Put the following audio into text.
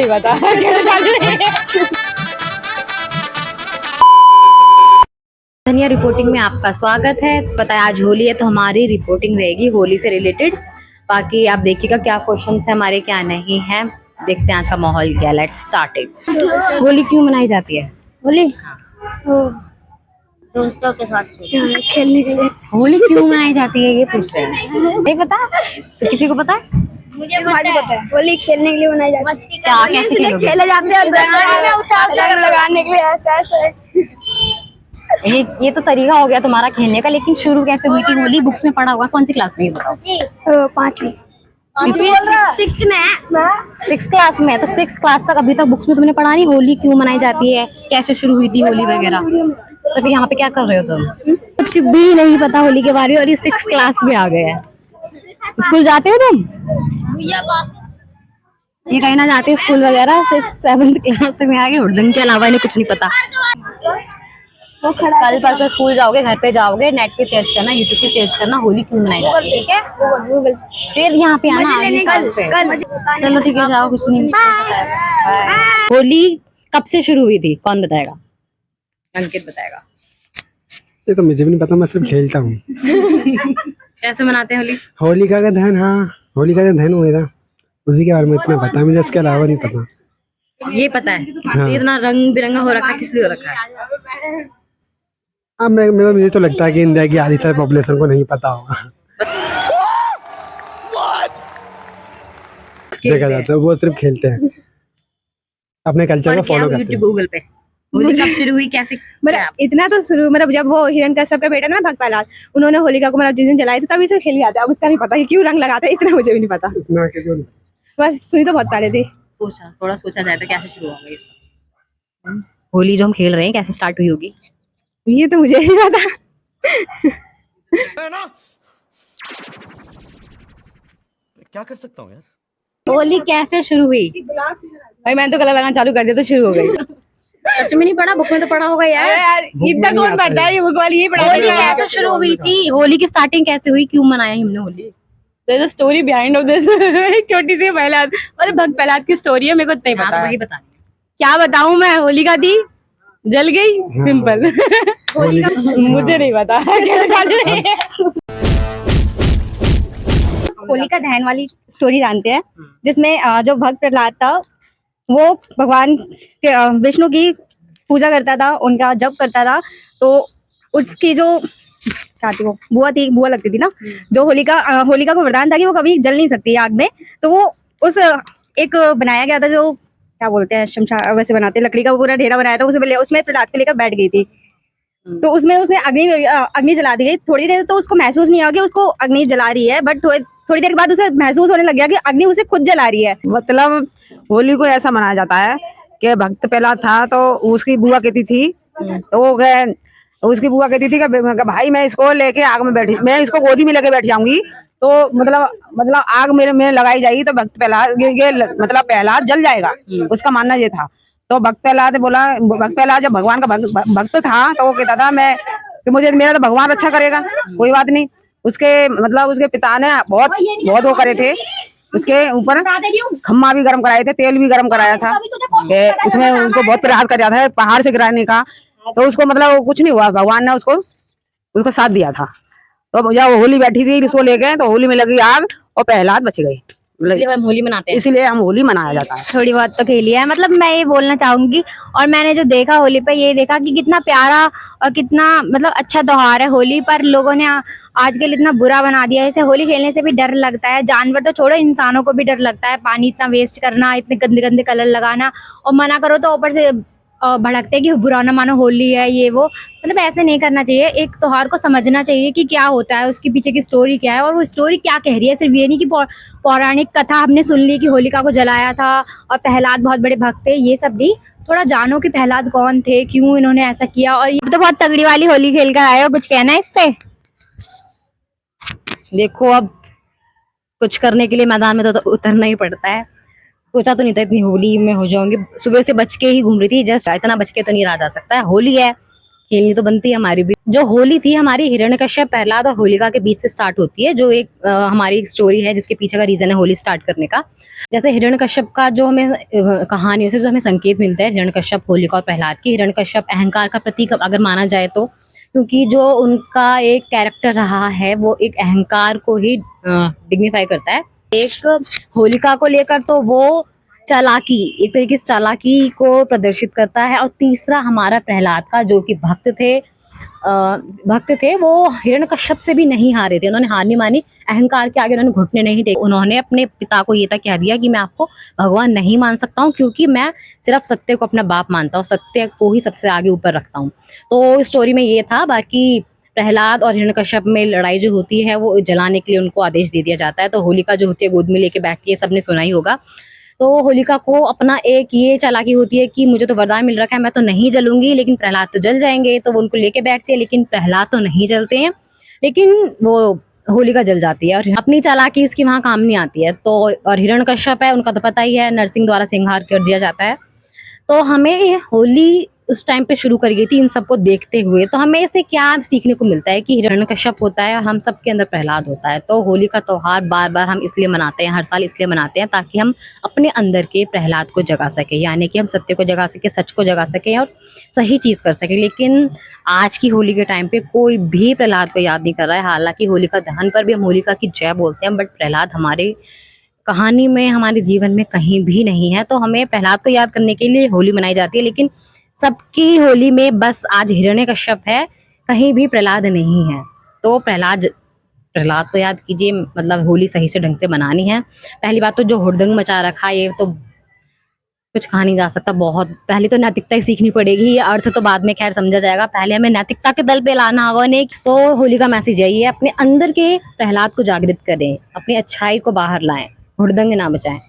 नहीं पता। धनिया रिपोर्टिंग में आपका स्वागत है। पता है आज होली है तो हमारी रिपोर्टिंग रहेगी होली से रिलेटेड। बाकी आप देखिएगा क्या क्वेश्चंस है हमारे क्या नहीं है। देखते हैं आज का माहौल क्या। Let's start it. होली क्यों मनाई जाती है? होली दोस्तों के साथ खेलने के लिए। होली क्यों मनाई जाती है ये पूछ रहे हैं। नहीं पता तो किसी को पता है? मुझे पता है। होली खेलने के लिए मनाई जाती है। क्या कैसे खेलोगे? खेले जाते हैं रंग लगाने के लिए ऐसा ये तो तरीका हो गया तुम्हारा खेलने का, लेकिन शुरू कैसे हुई थी होली? बुक्स में पढ़ा होगा। कौन सी क्लास में ये बताओ? 5वीं 6th में 6th क्लास में। तो 6th क्लास तक अभी तक बुक्स में तुमने पढ़ा नहीं होली क्यों मनाई जाती है, कैसे शुरू हुई थी होली वगैरह? तो फिर यहाँ पे क्या कर रहे हो तुम? कुछ भी नहीं पता होली के बारे में और ये 6th क्लास में आ गए हैं। स्कूल जाते हो तुम? ये कहीं ना जाते स्कूल वगैरह। 6th 7th क्लास में आ गए। उर्दन के अलावा इन्हें कुछ नहीं पता। वो खड़ा कल परसों स्कूल जाओगे, घर पे जाओगे, नेट पे सर्च करना, यूट्यूब पे सर्च करना होली क्यों मनाई जाती है, ठीक है? गूगल फिर यहाँ पे आना अगले साल से। चलो ठीक है, जाओ, कुछ नहीं। होली कब से शुरू हुई थी कौन बताएगा? अंकित बताएगा। ये तो मुझे भी नहीं पता, मैं सिर्फ खेलता हूँ। कैसे मनाते हैं होली? होलिका का दहन, हाँ होलिका का दहन हुआ था, उसी के बारे में इतना पता है मुझे, इसके अलावा नहीं पता। ये पता है। हाँ। तो इतना रंग बिरंगा हो रखा है, किस लिए हो रखा है? अब मुझे तो लगता है कि इंडिया की आधी सारी पॉपुलेशन को नहीं पता होगा। देखा जाता है वो सिर्फ खेलते हैं, अपने कल्चर को फॉलो करते हैं। गूगल पे होली कब शुरू हुई, कैसे? मतलब इतना तो शुरू, मतलब जब वो हिरण्यकश्यप का बेटा था ना भक्त प्रहलाद, उन्होंने होलिका को मतलब जिस दिन जलाई थी तभी से खेल जाता है। अब उसका नहीं पता कि क्यों रंग लगाते हैं, इतना मुझे भी नहीं पता। इतना कि जो बस सुनी तो बहुत पहले थी। थोड़ा सोचा जाए तो कैसे शुरू होगा ये सब? होली जो हम खेल रहे हैं कैसे स्टार्ट हुई होगी? ये तो मुझे नहीं पता। क्या कर सकता हूँ यार? होली कैसे शुरू हुई? भाई मैंने तो कलर लगाना चालू कर दिया तो शुरू हो गई। सच में नहीं पढ़ा? बुक में तो पढ़ा होगा यार। यार इतना कौन पढ़ता है, ये बुक वाली ही पढ़ा। होली कैसे शुरू हुई थी? होली की स्टार्टिंग कैसे हुई? क्यों मनाया हमने Holi? There's a story behind of this। एक छोटी सी प्रहलाद और भक्त प्रहलाद की स्टोरी है, मेरे को इतना ही पता है। वही बता। क्या बताऊं मैं, होलिका थी जल गई, सिंपल। मुझे नहीं पता। होलिका दहन वाली स्टोरी जानते हैं, जिसमें जो भक्त प्रहलाद था वो भगवान विष्णु की पूजा करता था, उनका जप करता था। तो उसकी जो चाची वो बुआ लगती थी ना, जो होलिका को वरदान था कि वो कभी जल नहीं सकती आग में। तो वो उस एक बनाया गया था, जो क्या बोलते हैं शमशान वैसे बनाते हैं, लकड़ी का पूरा ढेरा बनाया था, उसमें प्रहलाद को लेकर बैठ गई थी। तो उसमें उसने अग्नि जला दी गई। थोड़ी देर तो उसको महसूस नहीं हुआ कि उसको अग्नि जला रही है, बट थोड़ी देर के बाद उसे महसूस होने लग गया कि अग्नि उसे खुद जला रही है। मतलब होली को ऐसा मनाया जाता है कि भक्त प्रहलाद था तो उसकी बुआ कहती थी, तो वो उसकी बुआ कहती थी कि भाई मैं इसको लेके आग में बैठी, मैं इसको गोदी में लेके बैठ जाऊंगी तो मतलब आग मेरे में लगाई जाएगी तो भक्त प्रहलाद मतलब प्रहलाद जल जाएगा। उसका मानना ये था। तो भक्त प्रहलाद जब भगवान का भक्त था तो वो कहता था मैं कि मुझे मेरा तो भगवान रक्षा करेगा, कोई बात नहीं। उसके पिता ने बहुत वो करे थे, उसके ऊपर खम्मा भी गर्म कराए थे, तेल भी गर्म कराया था, उसमें उसको बहुत प्रयास कर रहा था पहाड़ से गिराने का। तो उसको मतलब कुछ नहीं हुआ, भगवान ने उसको साथ दिया था। तो जब होली बैठी थी उसको ले गए तो होली में लगी आग और प्रहलाद बच गए। हम होली मनाते हैं, इसीलिए हम होली मनाया जाता है। थोड़ी बहुत तो खेली है। मतलब मैं ये बोलना चाहूंगी, और मैंने जो देखा होली पे, ये देखा कि कितना प्यारा और कितना मतलब अच्छा त्योहार है होली। पर लोगों ने आजकल इतना बुरा बना दिया है इसे। होली खेलने से भी डर लगता है, जानवर तो छोड़ो इंसानों को भी डर लगता है। पानी इतना वेस्ट करना, इतने गंदे गंदे कलर लगाना, और मना करो तो ऊपर से भड़कते हैं कि बुरा ना मानो होली है ये वो। मतलब ऐसे नहीं करना चाहिए। एक त्योहार को समझना चाहिए कि क्या होता है, उसके पीछे की स्टोरी क्या है और वो स्टोरी क्या कह रही है। सिर्फ ये नहीं कि पौराणिक कथा हमने सुन ली कि होलिका को जलाया था और प्रहलाद बहुत बड़े भक्त थे, ये सब नहीं। थोड़ा जानो कि प्रहलाद कौन थे, क्यों इन्होंने ऐसा किया। और ये तो बहुत तगड़ी वाली होली खेल कर आए हो, कुछ कहना है इस पे? देखो अब कुछ करने के लिए मैदान में तो उतरना ही पड़ता है। सोचा तो नहीं था इतनी होली में हो जाऊंगी। सुबह से बच के ही घूम रही थी, जस्ट इतना बच के तो नहीं रहा जा सकता है। होली है, खेलनी तो बनती है हमारी भी। जो होली थी हमारी हिरण्यकश्यप, प्रहलाद और होलिका के बीच से स्टार्ट होती है, जो एक हमारी एक स्टोरी है जिसके पीछे का रीजन है होली स्टार्ट करने का। जैसे हिरण्यकश्यप का जो हमें कहानियों से जो हमें संकेत मिलता है, हिरण्यकश्यप, होलिका और प्रहलाद की। हिरण्यकश्यप अहंकार का प्रतीक अगर माना जाए तो, क्योंकि जो उनका एक कैरेक्टर रहा है वो एक अहंकार को ही डिग्निफाई करता है। एक होलिका को लेकर तो वो चालाकी, एक तरीके से चालाकी को प्रदर्शित करता है। और तीसरा हमारा प्रहलाद का, जो कि भक्त थे, वो हिरण्यकश्यप से भी नहीं हारे थे, उन्होंने हार नहीं मानी, अहंकार के आगे उन्होंने घुटने नहीं टेके। उन्होंने अपने पिता को ये तक कह दिया कि मैं आपको भगवान नहीं मान सकता हूँ, क्योंकि मैं सिर्फ सत्य को अपना बाप मानता हूँ, सत्य को ही सबसे आगे ऊपर रखता हूँ। तो स्टोरी में ये था। बाकी प्रहलाद और हिरण्यकश्यप में लड़ाई जो होती है वो जलाने के लिए उनको आदेश दे दिया जाता है। तो होलिका जो होती है गोद में लेके बैठती है, सबने सुना ही होगा। तो होलिका को अपना एक ये चालाकी होती है कि मुझे तो वरदान मिल रखा है, मैं तो नहीं जलूंगी, लेकिन प्रहलाद तो जल जाएंगे। तो वो उनको लेके बैठती है, लेकिन प्रहलाद तो नहीं जलते हैं, लेकिन वो होलिका जल जाती है। और अपनी चालाकी उसकी वहाँ काम नहीं आती है। तो और हिरण्यकश्यप है, उनका तो पता ही है, नरसिंह द्वारा संहार कर दिया जाता है। तो हमें होली उस टाइम पे शुरू करी गई थी इन सबको देखते हुए। तो हमें इससे क्या सीखने को मिलता है कि हिरण्यकश्यप होता है और हम सबके अंदर प्रहलाद होता है। तो होली का त्योहार बार बार हम इसलिए मनाते हैं, हर साल इसलिए मनाते हैं, ताकि हम अपने अंदर के प्रहलाद को जगा सकें, यानी कि हम सत्य को जगा सकें, सच को जगा सकें और सही चीज़ कर सकें। लेकिन आज की होली के टाइम पे कोई भी प्रहलाद को याद नहीं कर रहा है। हालांकि होलिका दहन पर भी हम होलिका की जय बोलते हैं, बट प्रहलाद हमारे कहानी में, हमारे जीवन में कहीं भी नहीं है। तो हमें प्रहलाद को याद करने के लिए होली मनाई जाती है, लेकिन सबकी होली में बस आज हिरण्यकश्यप है, कहीं भी प्रहलाद नहीं है। तो प्रहलाद को याद कीजिए, मतलब होली सही से ढंग से मनानी है। पहली बात तो जो हुड़दंग मचा रखा है, ये तो कुछ कहा नहीं जा सकता। बहुत पहले तो नैतिकता ही सीखनी पड़ेगी, ये अर्थ तो बाद में खैर समझा जाएगा, पहले हमें नैतिकता के दल पे लाना होगा उन्हें। तो होली का मैसेज यही है, अपने अंदर के प्रहलाद को जागृत करें, अपनी अच्छाई को बाहर लाएं, हुड़दंग ना बचाएं।